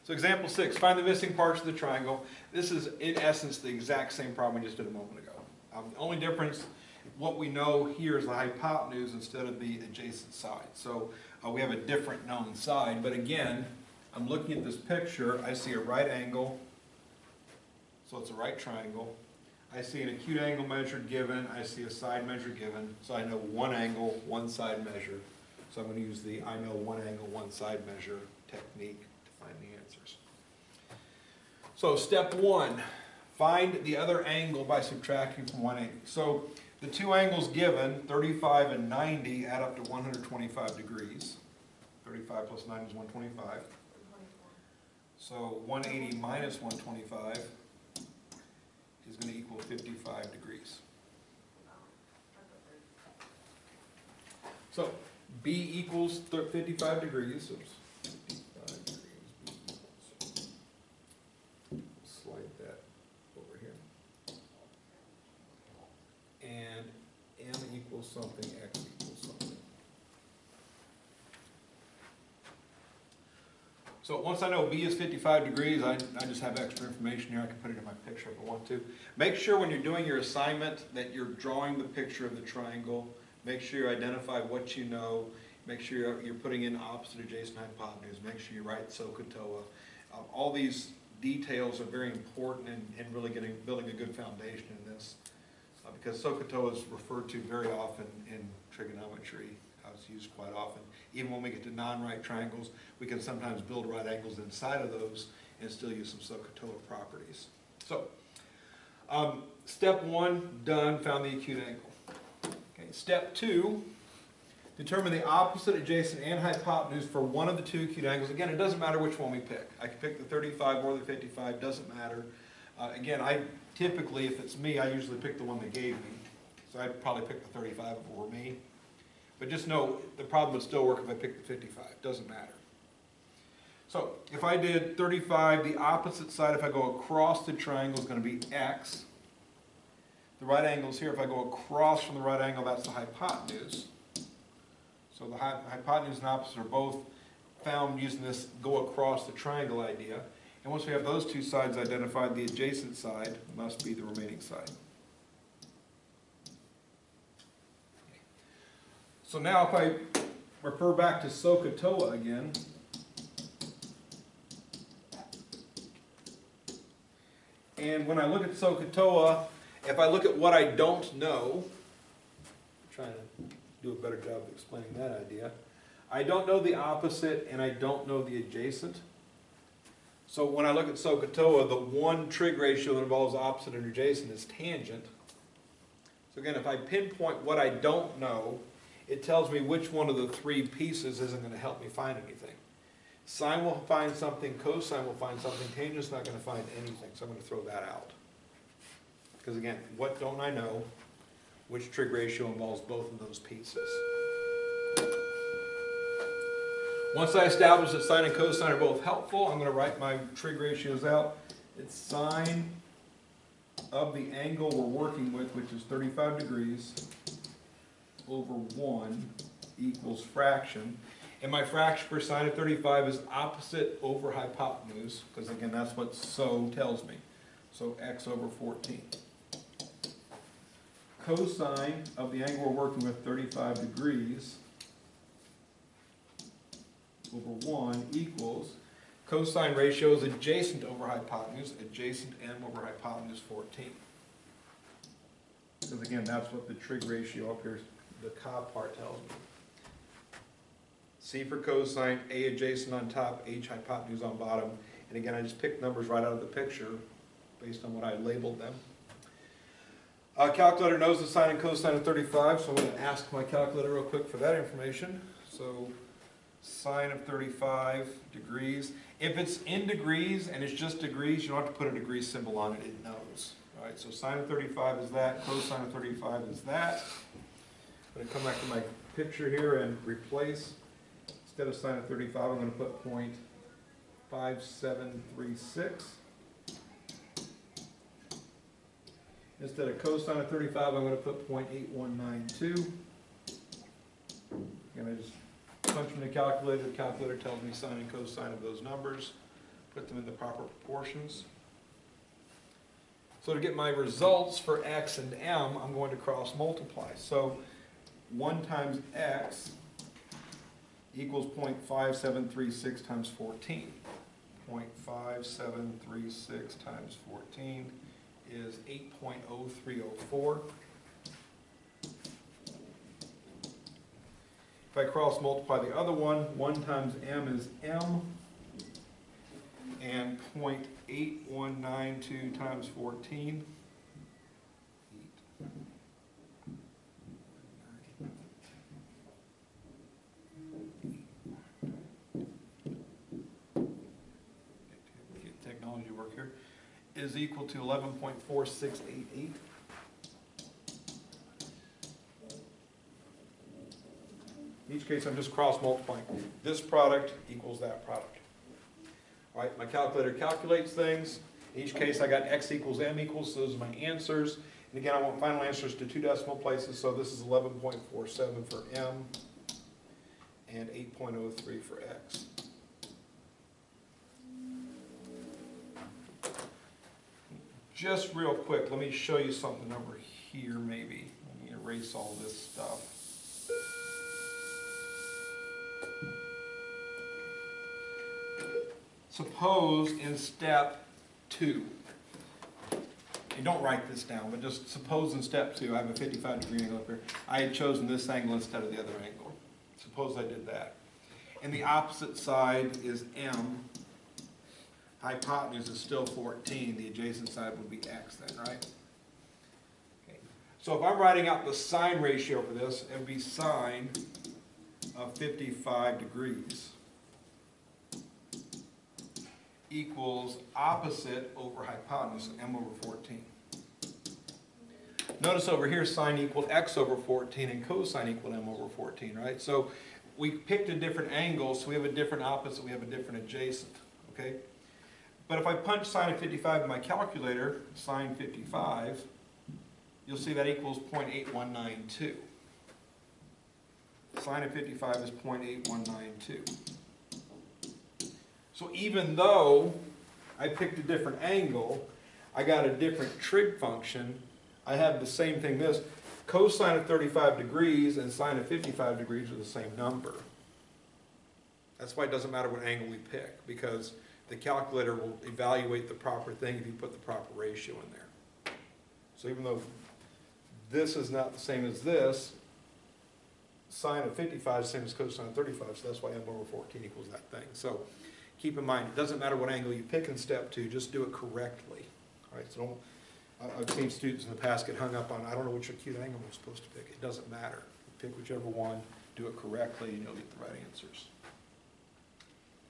So example 6, find the missing parts of the triangle. This is in essence the exact same problem we just did a moment ago. The only difference, what we know here is the hypotenuse instead of the adjacent side. So we have a different known side, but again, I'm looking at this picture, I see a right angle, so it's a right triangle. I see an acute angle measured given, I see a side measure given, so I know one angle, one side measure. So I'm going to use the I know one angle, one side measure technique to find the answers. So step 1, find the other angle by subtracting from 180. So the two angles given, 35 and 90, add up to 125 degrees. 35 plus 9 is 125. So 180 minus 125 is going to equal 55 degrees. So B equals 55 degrees. Oops. 55 degrees. B equals. Slide that over here. And M equals something, X equals something. So once I know B is 55 degrees, I just have extra information here. I can put it in my picture if I want to. Make sure when you're doing your assignment that you're drawing the picture of the triangle. Make sure you identify what you know. Make sure you're putting in opposite, adjacent, hypotenuse. Make sure you write SOHCAHTOA. All these details are very important in really building a good foundation in this. Because SOHCAHTOA is referred to very often in trigonometry. It's used quite often. Even when we get to non-right triangles, we can sometimes build right angles inside of those and still use some SOHCAHTOA properties. So, step 1, done, found the acute angle. Okay, step 2, determine the opposite, adjacent, and hypotenuse for one of the two acute angles. Again, it doesn't matter which one we pick. I can pick the 35 or the 55, doesn't matter. Again, I typically, if it's me, I usually pick the one they gave me. So I'd probably pick the 35 if it were me. But just know, the problem would still work if I picked the 55. Doesn't matter. So, if I did 35, the opposite side, if I go across the triangle, is going to be X. The right angle is here. If I go across from the right angle, that's the hypotenuse. So the hypotenuse and opposite are both found using this go across the triangle idea. And once we have those two sides identified, the adjacent side must be the remaining side. So now if I refer back to SOHCAHTOA again, and when I look at SOHCAHTOA, if I look at what I don't know, I'm trying to do a better job of explaining that idea. I don't know the opposite and I don't know the adjacent. So when I look at SOHCAHTOA, the one trig ratio that involves opposite and adjacent is tangent. So again, if I pinpoint what I don't know, it tells me which one of the three pieces isn't going to help me find anything. Sine will find something, cosine will find something, tangent's not going to find anything, so I'm going to throw that out. Because again, what don't I know? Which trig ratio involves both of those pieces? Once I establish that sine and cosine are both helpful, I'm going to write my trig ratios out. It's sine of the angle we're working with, which is 35 degrees, over 1 equals fraction. And my fraction for sine of 35 is opposite over hypotenuse, because again, that's what SO tells me. So x over 14. Cosine of the angle we're working with, 35 degrees, over 1 equals, cosine ratio is adjacent over hypotenuse, adjacent m over hypotenuse 14. Because again, that's what the trig ratio up here, the COB part tells me. C for cosine, A adjacent on top, H hypotenuse on bottom. And again, I just picked numbers right out of the picture based on what I labeled them. Calculator knows the sine and cosine of 35, so I'm going to ask my calculator real quick for that information. So sine of 35 degrees. If it's in degrees and it's just degrees, you don't have to put a degree symbol on it, it knows. All right, so sine of 35 is that, cosine of 35 is that. I'm going to come back to my picture here and replace. Instead of sine of 35, I'm going to put 0.5736. Instead of cosine of 35, I'm going to put 0.8192. And I just punch in the calculator. The calculator tells me sine and cosine of those numbers. put them in the proper proportions. So to get my results for x and m, I'm going to cross multiply. So 1 times x equals 0.5736 times 14. 0.5736 times 14 is 8.0304. If I cross multiply the other one, 1 times m is m, and 0.8192 times 14. Get technology work here. Is equal to 11.4688. In each case, I'm just cross multiplying. This product equals that product. All right, my calculator calculates things. In each case, I got x equals m equals, so those are my answers. And again, I want final answers to 2 decimal places, so this is 11.47 for m and 8.03 for x. Just real quick, let me show you something over here maybe. Let me erase all this stuff. Suppose in step 2, and don't write this down, but just suppose in step 2, I have a 55-degree angle up here. I had chosen this angle instead of the other angle. Suppose I did that. And the opposite side is m. Hypotenuse is still 14. The adjacent side would be x then, right? Okay. So if I'm writing out the sine ratio for this, it would be sine of 55 degrees equals opposite over hypotenuse, m over 14. Notice over here sine equaled x over 14 and cosine equaled m over 14, right? So we picked a different angle, so we have a different opposite, we have a different adjacent, okay? But if I punch sine of 55 in my calculator, sine 55, you'll see that equals 0.8192. Sine of 55 is 0.8192. So even though I picked a different angle, I got a different trig function, I have the same thing this. Cosine of 35 degrees and sine of 55 degrees are the same number. That's why it doesn't matter what angle we pick, because the calculator will evaluate the proper thing if you put the proper ratio in there. So even though this is not the same as this, sine of 55 is the same as cosine of 35, so that's why m over 14 equals that thing. So keep in mind, it doesn't matter what angle you pick in step 2, just do it correctly. All right, so don't, I've seen students in the past get hung up on, I don't know which acute angle I'm supposed to pick. It doesn't matter. Pick whichever one, do it correctly, and you'll get the right answers.